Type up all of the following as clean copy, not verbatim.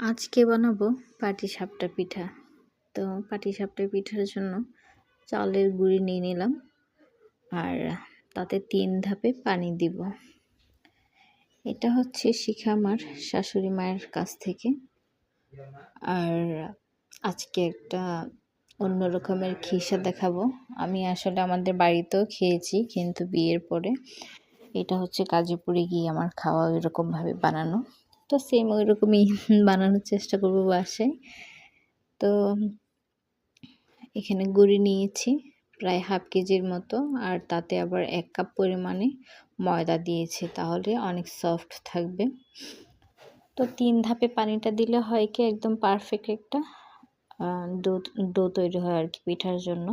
আজকে বানাবো পাটিসাপটা পিঠা। তো পাটিসাপটা পিঠার জন্য চালের গুঁড়ি নিয়ে নিলাম আর তাতে 3 ধাপে পানি দিব। এটা হচ্ছে শিখা আমার শাশুড়ি মায়ের কাছ থেকে। আর আজকে একটা অন্য রকমের খিসা দেখাবো। আমি আসলে আমাদের বাড়িতেও খেয়েছি, কিন্তু বিয়ের পরে এটা হচ্ছে গাজীপুরে গিয়ে আমার খাওয়া ওইরকমভাবে বানানো। তো সেম ওইরকমই বানানোর চেষ্টা করবো বাসায়। তো এখানে গুঁড়ি নিয়েছি প্রায় হাফ কেজির মতো, আর তাতে আবার 1 কাপ পরিমাণে ময়দা দিয়েছি, তাহলে অনেক সফট থাকবে। তো 3 ধাপে পানিটা দিলে হয় কি একদম পারফেক্ট একটা ডো তৈরি হয় আর কি পিঠার জন্য।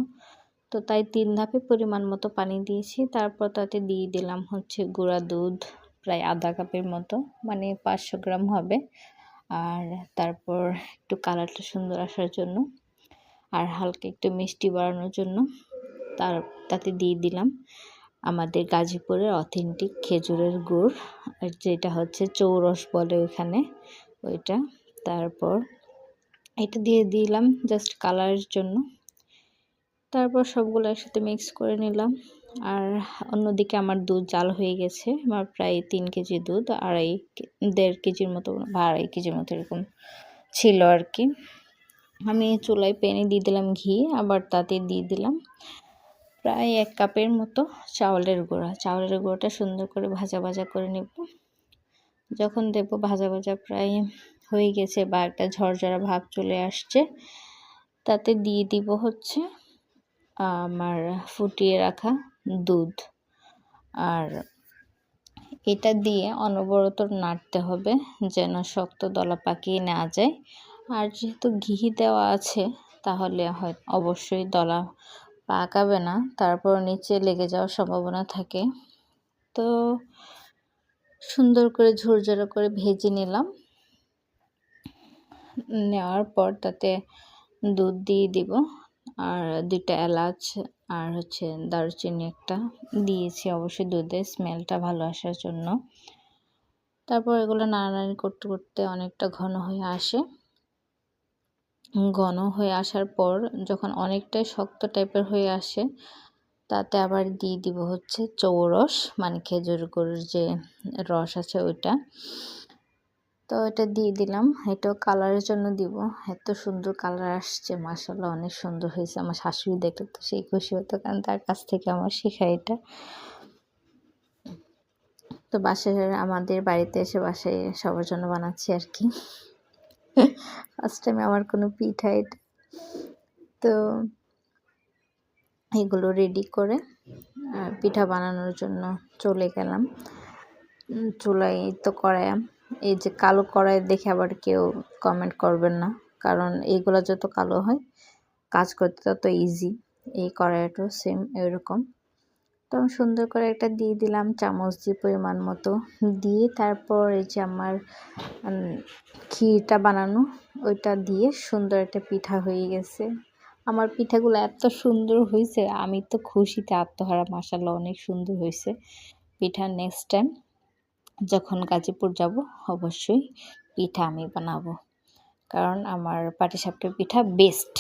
তো তাই 3 ধাপে পরিমাণ মতো পানি দিয়েছি। তারপর তাতে দিয়ে দিলাম হচ্ছে গুঁড়া দুধ প্রায় আধা কাপের মতো, মানে 500 গ্রাম হবে। আর তারপর একটু কালারটা সুন্দর আসার জন্য আর হালকা একটু মিষ্টি বাড়ানোর জন্য তাতে দিয়ে দিলাম আমাদের গাজীপুরের অথেন্টিক খেজুরের গুড়, আর যেটা হচ্ছে চৌরস বলে ওখানে ওইটা। তারপর এটা দিয়ে দিলাম জাস্ট কালারের জন্য। তারপর সবগুলো একসাথে মিক্স করে নিলাম। আর অন্যদিকে আমার দুধ জাল হয়ে গেছে। আমার প্রায় 3 কেজি দুধ, 1.5 কেজির মতো বা 2.5 কেজির মতো এরকম ছিল আর কি। আমি চুলায় প্যানে দিয়ে দিলাম ঘি, আবার তাতে দিয়ে দিলাম প্রায় 1 কাপের মতো চাউলের গুঁড়া। চাউলের গুঁড়োটা সুন্দর করে ভাজা ভাজা করে নেব। যখন দেখব ভাজা ভাজা প্রায় হয়ে গেছে বা একটা ঝরঝরা ভাব চলে আসছে, তাতে দিয়ে দিব হচ্ছে আমার ফুটিয়ে রাখা দুধ। আর এটা দিয়ে অনবরত নাড়তে হবে যেন শক্ত দলা পাকিয়ে না যায়। আর যেহেতু ঘি দেওয়া আছে তাহলে হয় অবশ্যই দলা পাকাবে না, তারপর নিচে লেগে যাওয়ার সম্ভাবনা থাকে। তো সুন্দর করে ঝরঝরা করে ভেজে নিলাম। নেওয়ার পর তাতে দুধ দিয়ে দিব, আর 2টা এলাচ আর হচ্ছে দারুচিনি একটা দিয়েছি অবশ্যই দুধের স্মেলটা ভালো আসার জন্য। তারপর এগুলো নাড়ানাড়ি করতে করতে অনেকটা ঘন হয়ে আসে। ঘন হয়ে আসার পর যখন অনেকটাই শক্ত টাইপের হয়ে আসে, তাতে আবার দিয়ে দিব হচ্ছে চৌরস, মানে খেজুর গুড়ের যে রস আছে ওইটা। তো এটা দিয়ে দিলাম, এটাও কালারের জন্য দিব। এত সুন্দর কালার আসছে, মাশাআল্লাহ অনেক সুন্দর হয়েছে। আমার শাশুড়ি দেখলে তো সেই খুশি হতো, কারণ তার কাছ থেকে আমার শেখা এটা। তো আমাদের বাড়িতে এসে বাসায় সবার জন্য বানাচ্ছি আর কি। ফার্স্ট টাইম আমার কোনো পিঠা এটা। তো এগুলো রেডি করে পিঠা বানানোর জন্য চলে গেলাম। চুলায় তো কড়াই, এই যে কালো কড়াই দেখে আবার কেউ কমেন্ট করবেন না, কারণ এইগুলো যত কালো হয় কাজ করতে তত ইজি। এই কড়াইটাও সেম এরকম। তো আমি সুন্দর করে একটা দিয়ে দিলাম চামচ দিয়ে পরিমাণ মতো দিয়ে, তারপর এই যে আমার ক্ষীরটা বানানো ওইটা দিয়ে সুন্দর একটা পিঠা হয়ে গেছে। আমার পিঠাগুলো এত সুন্দর হয়েছে, আমি তো খুশিতে আত্মহারা। মাশাআল্লাহ অনেক সুন্দর হয়েছে পিঠা। নেক্সট টাইম যখন গাজীপুর যাব অবশ্যই পিঠা আমি বানাবো, কারণ আমার পাটিসাপটার পিঠা বেস্ট।